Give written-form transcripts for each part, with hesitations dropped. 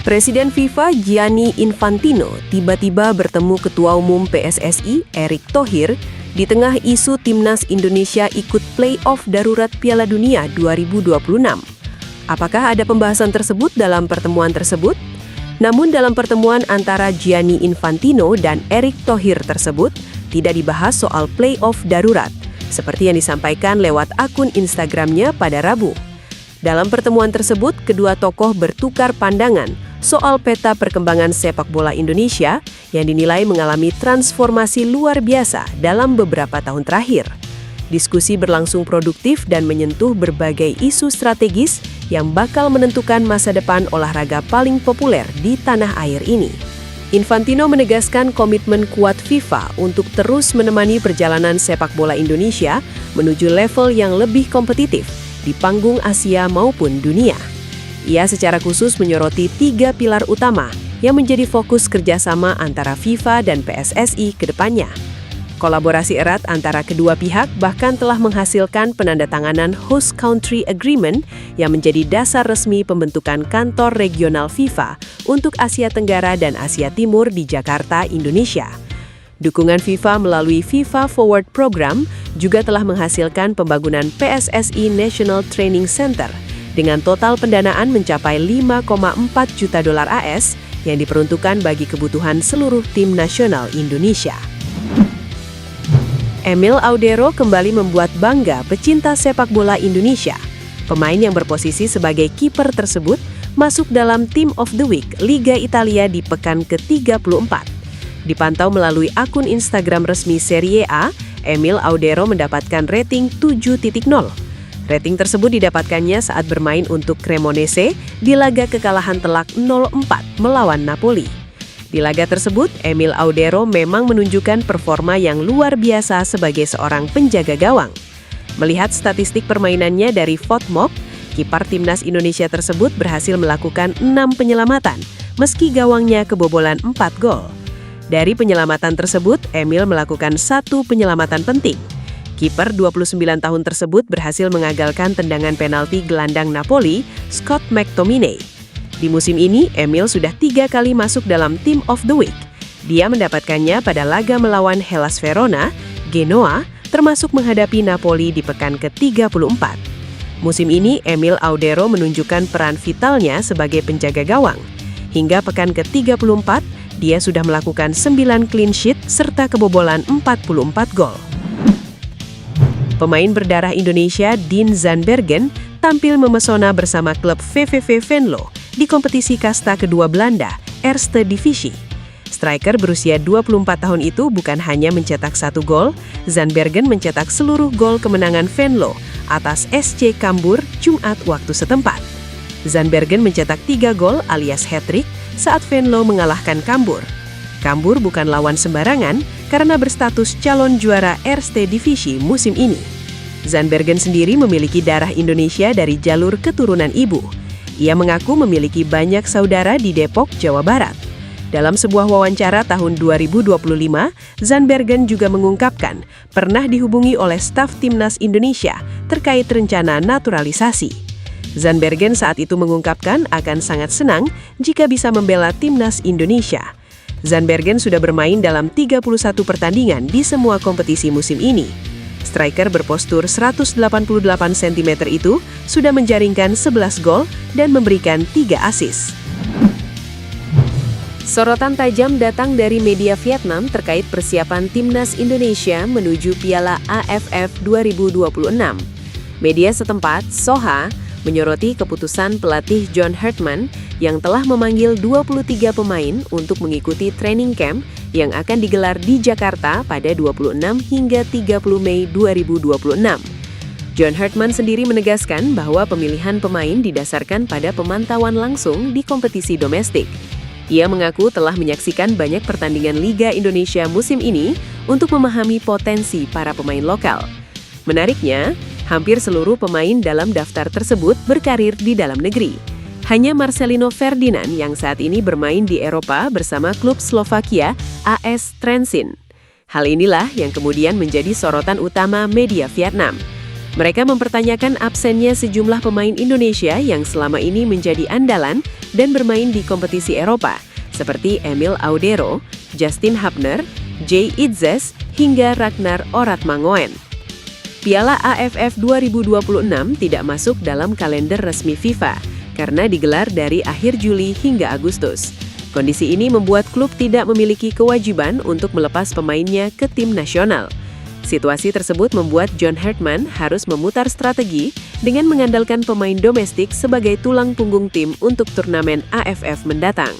Presiden FIFA Gianni Infantino tiba-tiba bertemu Ketua Umum PSSI Erick Thohir di tengah isu timnas Indonesia ikut play-off darurat Piala Dunia 2026. Apakah ada pembahasan tersebut dalam pertemuan tersebut? Namun dalam pertemuan antara Gianni Infantino dan Erick Thohir tersebut tidak dibahas soal play-off darurat, seperti yang disampaikan lewat akun Instagramnya pada Rabu. Dalam pertemuan tersebut, kedua tokoh bertukar pandangan soal peta perkembangan sepak bola Indonesia yang dinilai mengalami transformasi luar biasa dalam beberapa tahun terakhir. Diskusi berlangsung produktif dan menyentuh berbagai isu strategis yang bakal menentukan masa depan olahraga paling populer di tanah air ini. Infantino menegaskan komitmen kuat FIFA untuk terus menemani perjalanan sepak bola Indonesia menuju level yang lebih kompetitif di panggung Asia maupun dunia. Ia secara khusus menyoroti 3 pilar utama yang menjadi fokus kerjasama antara FIFA dan PSSI ke depannya. Kolaborasi erat antara kedua pihak bahkan telah menghasilkan penandatanganan Host Country Agreement yang menjadi dasar resmi pembentukan kantor regional FIFA untuk Asia Tenggara dan Asia Timur di Jakarta, Indonesia. Dukungan FIFA melalui FIFA Forward Program juga telah menghasilkan pembangunan PSSI National Training Center dengan total pendanaan mencapai 5,4 juta dolar AS yang diperuntukkan bagi kebutuhan seluruh tim nasional Indonesia. Emil Audero kembali membuat bangga pecinta sepak bola Indonesia. Pemain yang berposisi sebagai kiper tersebut masuk dalam Team of the Week Liga Italia di pekan ke-34. Dipantau melalui akun Instagram resmi Serie A, Emil Audero mendapatkan rating 7.0. Rating tersebut didapatkannya saat bermain untuk Cremonese di laga kekalahan telak 0-4 melawan Napoli. Di laga tersebut, Emil Audero memang menunjukkan performa yang luar biasa sebagai seorang penjaga gawang. Melihat statistik permainannya dari FOTMOB, kiper timnas Indonesia tersebut berhasil melakukan 6 penyelamatan, meski gawangnya kebobolan 4 gol. Dari penyelamatan tersebut, Emil melakukan 1 penyelamatan penting. Kiper 29 tahun tersebut berhasil mengagalkan tendangan penalti gelandang Napoli, Scott McTominay. Di musim ini, Emil sudah 3 kali masuk dalam Team of the Week. Dia mendapatkannya pada laga melawan Hellas Verona, Genoa, termasuk menghadapi Napoli di pekan ke-34. Musim ini, Emil Audero menunjukkan peran vitalnya sebagai penjaga gawang. Hingga pekan ke-34, dia sudah melakukan 9 clean sheet serta kebobolan 44 gol. Pemain berdarah Indonesia Dean Zandbergen tampil memesona bersama klub VVV Venlo di kompetisi kasta kedua Belanda, Eerste Divisie. Striker berusia 24 tahun itu bukan hanya mencetak 1 gol, Zandbergen mencetak seluruh gol kemenangan Venlo atas SC Cambuur Jumat waktu setempat. Zandbergen mencetak 3 gol alias hat-trick saat Venlo mengalahkan Cambuur. Cambuur bukan lawan sembarangan karena berstatus calon juara Eerste Divisie musim ini. Zandbergen sendiri memiliki darah Indonesia dari jalur keturunan ibu. Ia mengaku memiliki banyak saudara di Depok, Jawa Barat. Dalam sebuah wawancara tahun 2025, Zandbergen juga mengungkapkan pernah dihubungi oleh staf timnas Indonesia terkait rencana naturalisasi. Zandbergen saat itu mengungkapkan akan sangat senang jika bisa membela timnas Indonesia. Zandbergen sudah bermain dalam 31 pertandingan di semua kompetisi musim ini. Striker berpostur 188 cm itu sudah menjaringkan 11 gol dan memberikan 3 assist. Sorotan tajam datang dari media Vietnam terkait persiapan timnas Indonesia menuju Piala AFF 2026. Media setempat, Soha, menyoroti keputusan pelatih John Hartman yang telah memanggil 23 pemain untuk mengikuti training camp yang akan digelar di Jakarta pada 26 hingga 30 Mei 2026. John Hartman sendiri menegaskan bahwa pemilihan pemain didasarkan pada pemantauan langsung di kompetisi domestik. Ia mengaku telah menyaksikan banyak pertandingan Liga Indonesia musim ini untuk memahami potensi para pemain lokal. Menariknya, hampir seluruh pemain dalam daftar tersebut berkarir di dalam negeri. Hanya Marcelino Ferdinand yang saat ini bermain di Eropa bersama klub Slovakia AS Trenčín. Hal inilah yang kemudian menjadi sorotan utama media Vietnam. Mereka mempertanyakan absennya sejumlah pemain Indonesia yang selama ini menjadi andalan dan bermain di kompetisi Eropa, seperti Emil Audero, Justin Hubner, Jay Itzes, hingga Ragnar Oratmangoen. Piala AFF 2026 tidak masuk dalam kalender resmi FIFA karena digelar dari akhir Juli hingga Agustus. Kondisi ini membuat klub tidak memiliki kewajiban untuk melepas pemainnya ke tim nasional. Situasi tersebut membuat John Hartman harus memutar strategi dengan mengandalkan pemain domestik sebagai tulang punggung tim untuk turnamen AFF mendatang.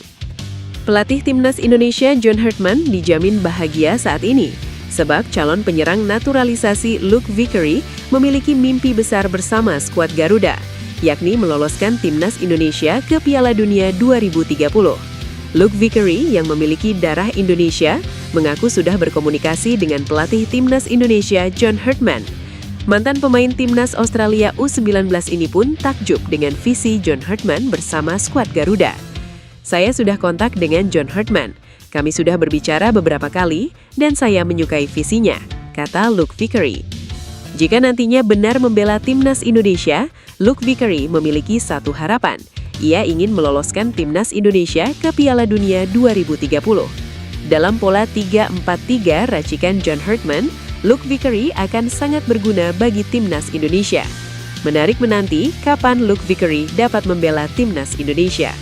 Pelatih timnas Indonesia John Hartman dijamin bahagia saat ini, sebab calon penyerang naturalisasi Luke Vickery memiliki mimpi besar bersama skuad Garuda, yakni meloloskan timnas Indonesia ke Piala Dunia 2030. Luke Vickery yang memiliki darah Indonesia mengaku sudah berkomunikasi dengan pelatih timnas Indonesia John Hartman. Mantan pemain timnas Australia U19 ini pun takjub dengan visi John Hartman bersama skuad Garuda. Saya sudah kontak dengan John Hartman. Kami sudah berbicara beberapa kali dan saya menyukai visinya, kata Luke Vickery. Jika nantinya benar membela timnas Indonesia, Luke Vickery memiliki satu harapan. Ia ingin meloloskan timnas Indonesia ke Piala Dunia 2030. Dalam pola 3-4-3 racikan John Hartman, Luke Vickery akan sangat berguna bagi timnas Indonesia. Menarik menanti kapan Luke Vickery dapat membela timnas Indonesia.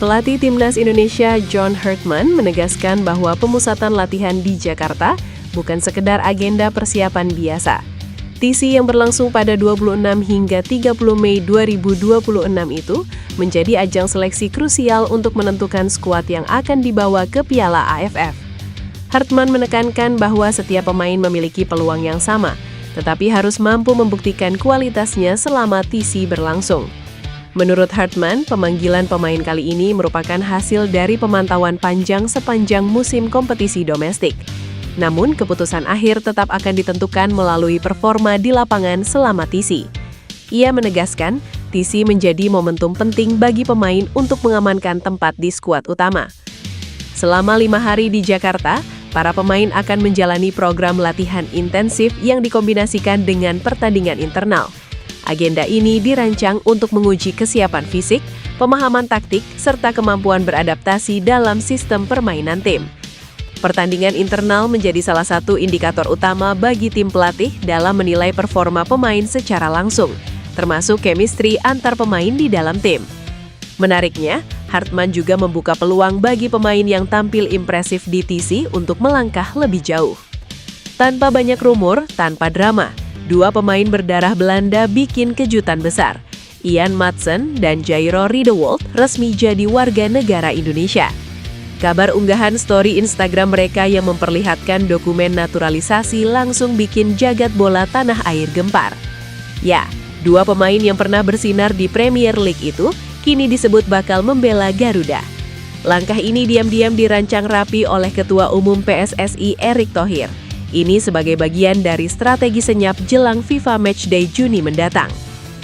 Pelatih timnas Indonesia John Hartman menegaskan bahwa pemusatan latihan di Jakarta bukan sekedar agenda persiapan biasa. TC yang berlangsung pada 26 hingga 30 Mei 2026 itu menjadi ajang seleksi krusial untuk menentukan skuad yang akan dibawa ke Piala AFF. Hartman menekankan bahwa setiap pemain memiliki peluang yang sama, tetapi harus mampu membuktikan kualitasnya selama TC berlangsung. Menurut Hartman, pemanggilan pemain kali ini merupakan hasil dari pemantauan panjang sepanjang musim kompetisi domestik. Namun, keputusan akhir tetap akan ditentukan melalui performa di lapangan selama TC. Ia menegaskan, TC menjadi momentum penting bagi pemain untuk mengamankan tempat di skuad utama. Selama 5 hari di Jakarta, para pemain akan menjalani program latihan intensif yang dikombinasikan dengan pertandingan internal. Agenda ini dirancang untuk menguji kesiapan fisik, pemahaman taktik, serta kemampuan beradaptasi dalam sistem permainan tim. Pertandingan internal menjadi salah satu indikator utama bagi tim pelatih dalam menilai performa pemain secara langsung, termasuk chemistry antar pemain di dalam tim. Menariknya, Hartman juga membuka peluang bagi pemain yang tampil impresif di TC untuk melangkah lebih jauh. Tanpa banyak rumor, tanpa drama, dua pemain berdarah Belanda bikin kejutan besar. Ian Madsen dan Jairo Riedewald resmi jadi warga negara Indonesia. Kabar unggahan story Instagram mereka yang memperlihatkan dokumen naturalisasi langsung bikin jagat bola tanah air gempar. Ya, dua pemain yang pernah bersinar di Premier League itu kini disebut bakal membela Garuda. Langkah ini diam-diam dirancang rapi oleh Ketua Umum PSSI Erick Thohir. Ini sebagai bagian dari strategi senyap jelang FIFA Matchday Juni mendatang.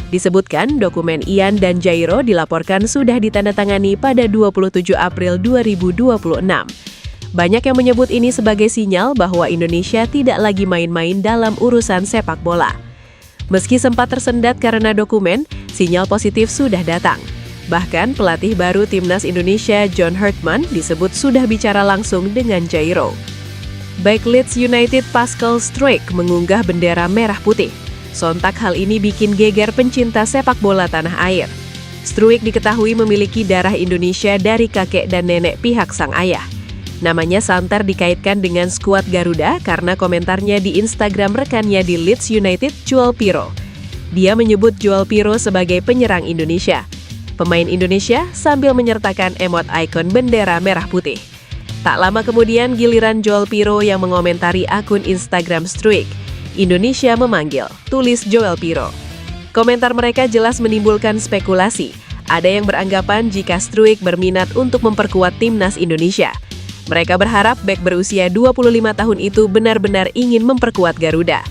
Disebutkan dokumen Ian dan Jairo dilaporkan sudah ditandatangani pada 27 April 2026. Banyak yang menyebut ini sebagai sinyal bahwa Indonesia tidak lagi main-main dalam urusan sepak bola. Meski sempat tersendat karena dokumen, sinyal positif sudah datang. Bahkan pelatih baru timnas Indonesia John Hartman disebut sudah bicara langsung dengan Jairo. Back Leeds United Pascal Struijk mengunggah bendera merah putih. Sontak hal ini bikin geger pencinta sepak bola tanah air. Struijk diketahui memiliki darah Indonesia dari kakek dan nenek pihak sang ayah. Namanya santer dikaitkan dengan skuad Garuda karena komentarnya di Instagram rekannya di Leeds United, Joel Pirro. Dia menyebut Joel Pirro sebagai penyerang Indonesia. Pemain Indonesia sambil menyertakan emot ikon bendera merah putih. Tak lama kemudian giliran Joel Pirro yang mengomentari akun Instagram Struijk. Indonesia memanggil, tulis Joel Pirro. Komentar mereka jelas menimbulkan spekulasi. Ada yang beranggapan jika Struijk berminat untuk memperkuat timnas Indonesia. Mereka berharap bek berusia 25 tahun itu benar-benar ingin memperkuat Garuda.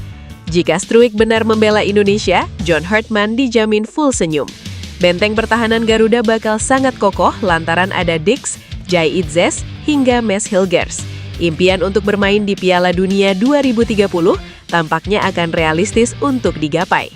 Jika Struijk benar membela Indonesia, John Hartman dijamin full senyum. Benteng pertahanan Garuda bakal sangat kokoh lantaran ada Dix, Jay Itzes, hingga Mes Hilgers. Impian untuk bermain di Piala Dunia 2030 tampaknya akan realistis untuk digapai.